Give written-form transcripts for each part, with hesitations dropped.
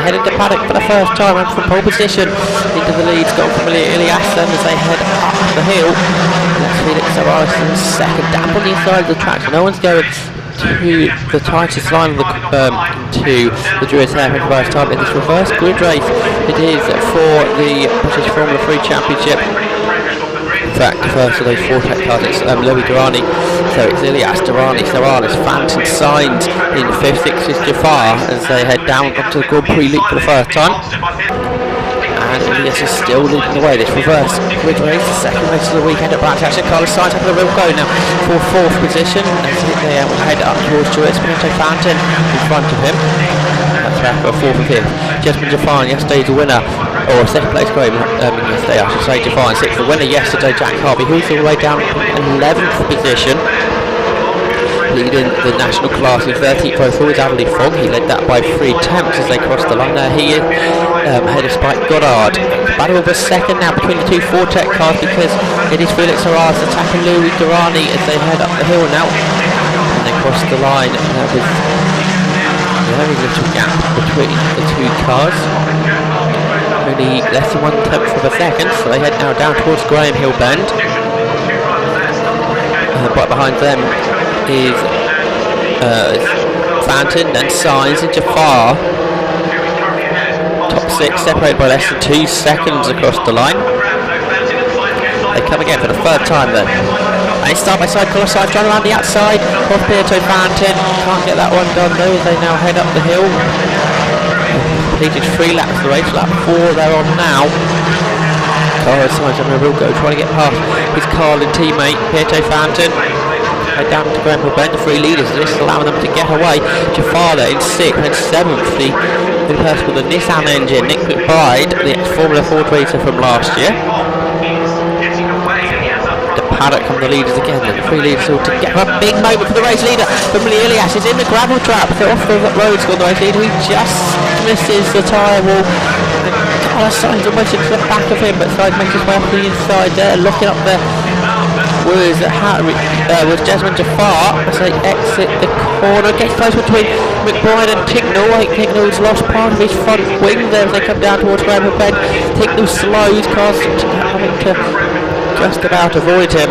head into paddock for the first time and from pole position into the lead. Got from Ilias then as they head up the hill. That's Felix Savaris in second, down on the inside of the track, so no one's going to the tightest line of the to the Druids hairpin for the first time in this reverse grid race. It is for the British Formula 3 Championship. In fact, the first of those 4 tech cars, it's Louis Durrani, so it's Ilias, Durrani, Savaris, Fanton, Sainz in 5th, 6th is Jafar as they head down onto the Grand Prix league for the first time. And Ilias is still leading the way. This reverse grid race, the second race of the weekend at Barrett. Carlos Sainz up in the real go now for 4th position as they will head up towards Druids. Pinto Fanton in front of him. That's right, for 4th and 5th. Jasmine Jafar, yesterday's winner, or second place grade yesterday, I should say. Jafar in 6th. The winner yesterday, Jack Harvey, who's all the way down in 11th position, leading the national class in 13th row forward. Adley Fogg, he led that by 3 tenths as they crossed the line there. He is ahead of Spike Goddard. Battle of a second now between the 2 4-tech cars because it is Felix Savaris attacking Louis Durrani as they head up the hill now. And they cross the line with a very little gap between the 2 cars. Only less than 1 tenth of a second, so they head now down towards Graham Hill Bend. Right behind them is Fanton, then Sainz and Jafar. Top 6 separated by less than 2 seconds across the line. They come again for the 3rd time then. And they start by side, Carlos Sainz trying around the outside of Pinto Fanton. Can't get that one done though as they now head up the hill. Completed 3 laps of the race, lap 4 they're on now. Carlos Sainz having a real go trying to get past his Carlin teammate Pinto Fanton. Head down to Graham Hill Bend, the 3 leaders, and this is allowing them to get away. Jafar in 6th and 7th, the person with the Nissan engine, Nick McBride, the ex-Formula 4 racer from last year. The paddock come the leaders again, and the 3 leaders all together. A big moment for the race leader from Ilias. Is in the gravel trap, so off the road score the race leader. He just misses the tyre wall. Carlos Sainz almost into the back of him, but Sainz makes his way up the inside there, looking up there. Was Jasmine Jafar as they exit the corner, gets close between McBride and Ticknell. I think Ticknell's lost part of his front wing there as they come down towards Graham Hill Bend. Ticknell slows, cars having to just about avoid him.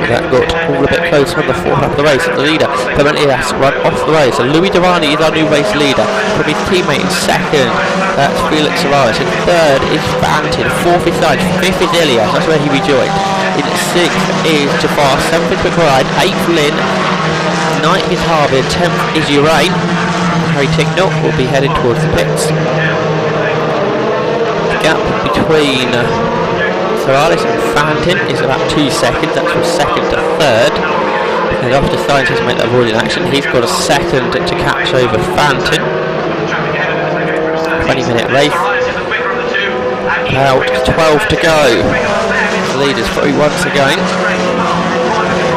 That got all a bit close on the 4th lap of the race. The leader, permanently has run off the race. And Louis Durrani is our new race leader. From his teammate in 2nd, that's Felix Savaris. In 3rd is Fanton. 4th is Sainz. 5th is Ilias. That's where he rejoined. In 6th is Jafar. 7th is McBride. 8th Lynn. 9th is Harvey. 10th is Urain. Harry Ticknell will be heading towards the pits. The gap between Savaris and Fanton is about 2 seconds. That's from 2nd to 3rd. And after Sainz has made that avoiding action, he's got a second to catch over Fanton. 20-minute race. About 12 to go. The leaders through once again.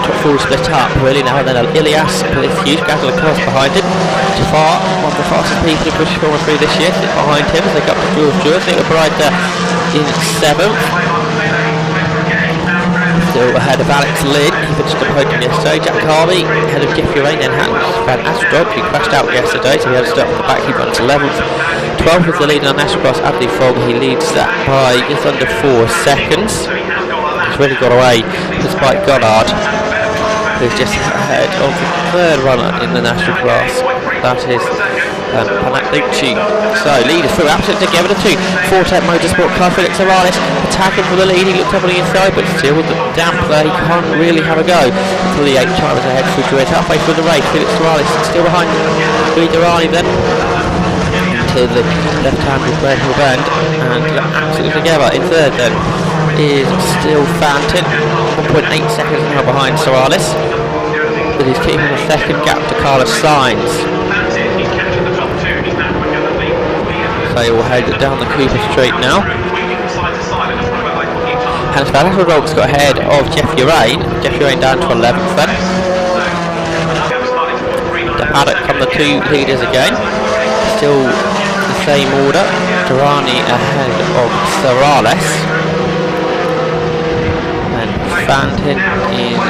Top 4 split up really now. Then Ilias, with this huge gap across behind him. Jafar, one of the fastest people in British Formula 3 this year, sits behind him as they go up to George. I think McBride there in 7th. Still ahead of Alex Lynn, he finished the podium yesterday. Jack Harvey ahead of Jeffrey Rain, then Van Astrodog, who crashed out yesterday, so he had to start at the back. He got to 11th. 12th is the leader on National Cross, Adley Fogg. He leads that by just under 4 seconds. He's really got away despite Goddard, who's just ahead of the 3rd runner in the National Class. That is Panaclucci. So leaders through absolutely together, the 2 4-tech motorsport car. Felix Savaris attacking for the lead. He looked up on the inside, but still with the damp there, he can't really have a go until the 8 drivers ahead through Druids. Halfway through the race, Felix Savaris still behind Louis Durrani then to the left hand with Graham Hill Bend, and absolutely together. In 3rd then is still Fanton, 1.8 seconds now behind Savaris, but he's keeping a 2nd gap to Carlos Sainz. They will head down the Cooper Street now. Hans Van Astrodog's got ahead of Jeffrey Rain. Jeffrey Rain down to 11th then. The paddock come the 2 leaders again. Still the same order. Durrani ahead of Savaris. And Fanton in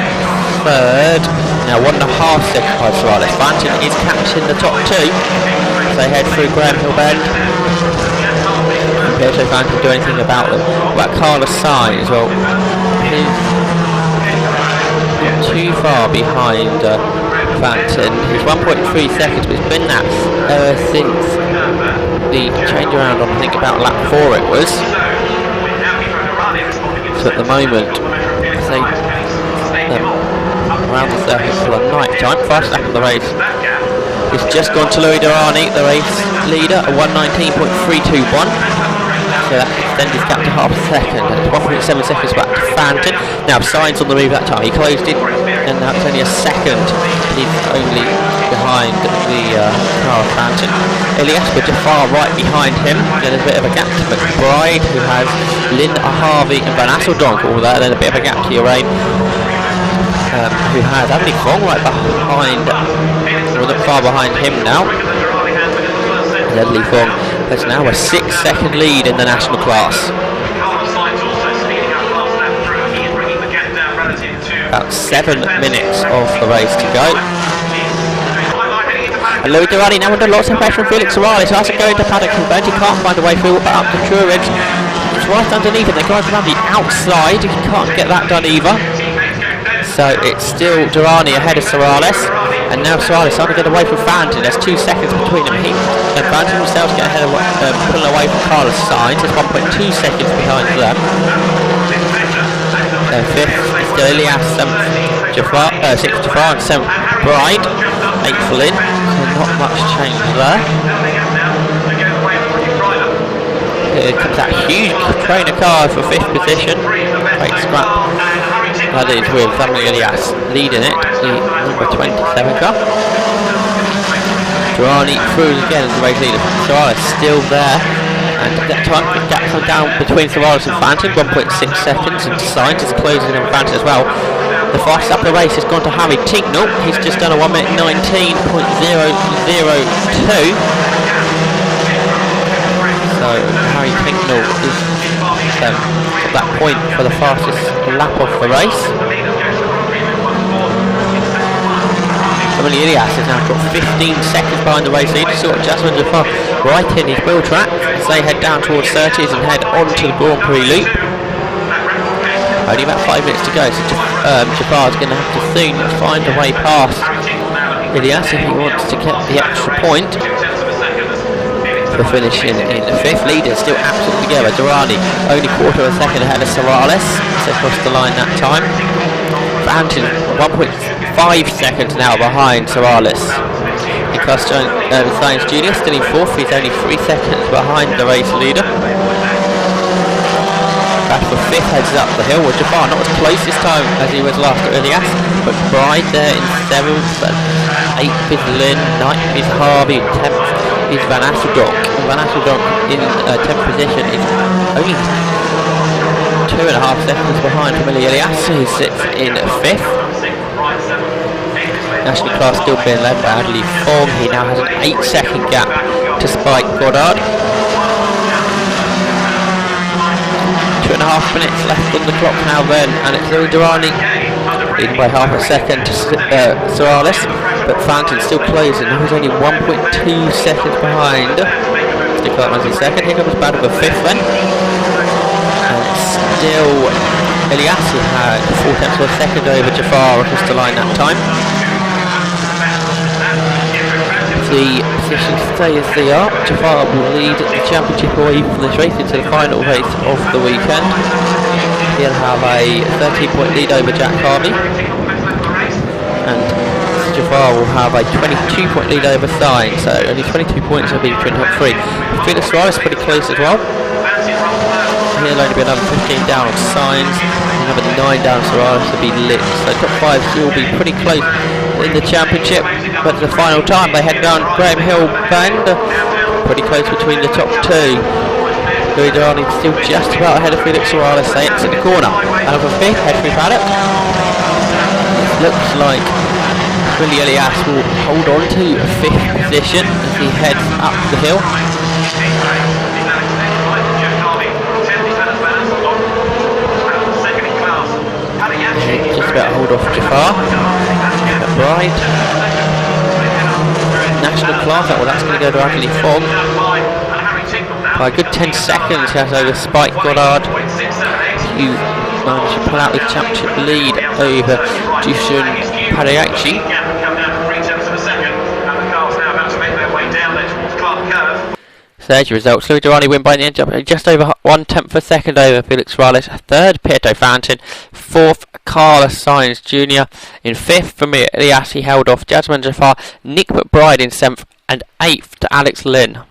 3rd. Now 1.5 seconds by Savaris. Fanton is catching the top 2. as they head through Graham Hill Bend. Piaget Fountain do anything about them. What about Carlos Sainz? Well, he's not too far behind Fountain. He's 1.3 seconds, but it's been that since the change around on, I think, about lap 4 it was. So at the moment, say, around the circuit for the night time, first lap of the race. It's just gone to Louis Durrani, the race leader, a 1:19.321. So that extended his gap to half a second, and it's 1.7 seconds back to Fountain. Now Sainz on the move that time, he closed it, and now it's only a second. He's only behind the car of Fountain. Elias Jafar right behind him, then there's a bit of a gap to McBride, who has Lynn Harvey and Van Asseldonk all there, then a bit of a gap to Urain, who has Andy Fong right behind, or not far behind him now. Ledley Fong has now a 6-second lead in the national class. About 7 minutes of the race to go. And Louis Durrani now under lots of pressure from Felix Morales, who has to go into paddock and he can't find a way through, but up to Truridge. It's right underneath it, they're going around the outside, he can't get that done either. So it's still Durrani ahead of Morales. And now Morales trying to get away from Fountain. There's 2 seconds between them. He and Fountain themselves get ahead of pulling away from Carlos Sainz. It's 1.2 seconds behind them. Fifth is still Elias, 7th Jafar, 6th Jafar, and 7th Bride. 8th Lynn. So not much change there. Here comes that huge trainer car for 5th position. Great scrap. That is with Samuel Elias leading it, the number 27 car. Durrani through again as the race leader. Morales still there, and that time the gap comes down between Morales and Fountain, 1.6 seconds, and Sainz is closing on Fountain as well. The fastest up the race has gone to Harry Tinknell. He's just done a 1:19.002. So Harry Tinknell is at that point for the fastest lap of the race. Samuel Elias has now got 15 seconds behind the race leader, sort of just under far right in his wheel track as they head down towards 30s and head onto the Grand Prix loop. Only about 5 minutes to go, so Jafar's going to have to soon find a way past Elias if he wants to get the extra point. For finishing in the 5th. Leader still absolutely together. Durrani only quarter of a second ahead of Morales, so across the line that time. Fountain 1.5 seconds now behind Morales. Because Sainz Jr. still in 4th, he's only 3 seconds behind the race leader. Battle for 5th heads up the hill with Jafar not as close this time as he was last at Elias, but Bride there in 7th, 8th is Lynn, 9th is Harvey, 10th is Van Asseldonk. Van Asseldonk in 10th position is only 2.5 seconds behind from Elias, who sits in 5th. National class still being led by Adley Fong. He now has an 8-second gap to Spike Goddard. 2.5 minutes left on the clock now then, and it's Louis Durrani leading by half a second to Morales, but Fountain still closing. He's only 1.2 seconds behind. Still got a second. Here comes Battle for 5th then, and it's still Elias who had 4/10 of a second over Jafar across the line that time. The positions stay as they are. Jafar will lead the championship away from this race into the final race of the weekend. He'll have a 13-point lead over Jack Harvey, and Jafar will have a 22-point lead over Sainz, so only 22 points will be between top 3. Felix Morales pretty close as well. He'll only be another 15 down on Sainz, another 9 down on Morales to be lit, so top 5 will be pretty close in the championship. But the final time they head down Graham Hill Bend, pretty close between the top 2. Louis Durrani still just about ahead of Felix Morales. They exit the corner. And over 5th, head through Barrett. It looks like Willie Elias will hold on to a 5th position as he heads up the hill. Just about hold off Jafar. Bride. national class. Well, that's going to go to Adley Fogg. By a good 10 seconds, he has over Spike Goddard, who managed to pull out the championship lead over Dushan Pariachi. So there's your results. Louis Durrani win by the end of just over 1/10 of a second over Felix Rales. Third, Pietro Fountain. Fourth, Carlos Sainz Jr. In fifth, Famir Elias, he held off Jasmine Jafar. Nick McBride in seventh, and eighth to Alex Lynn.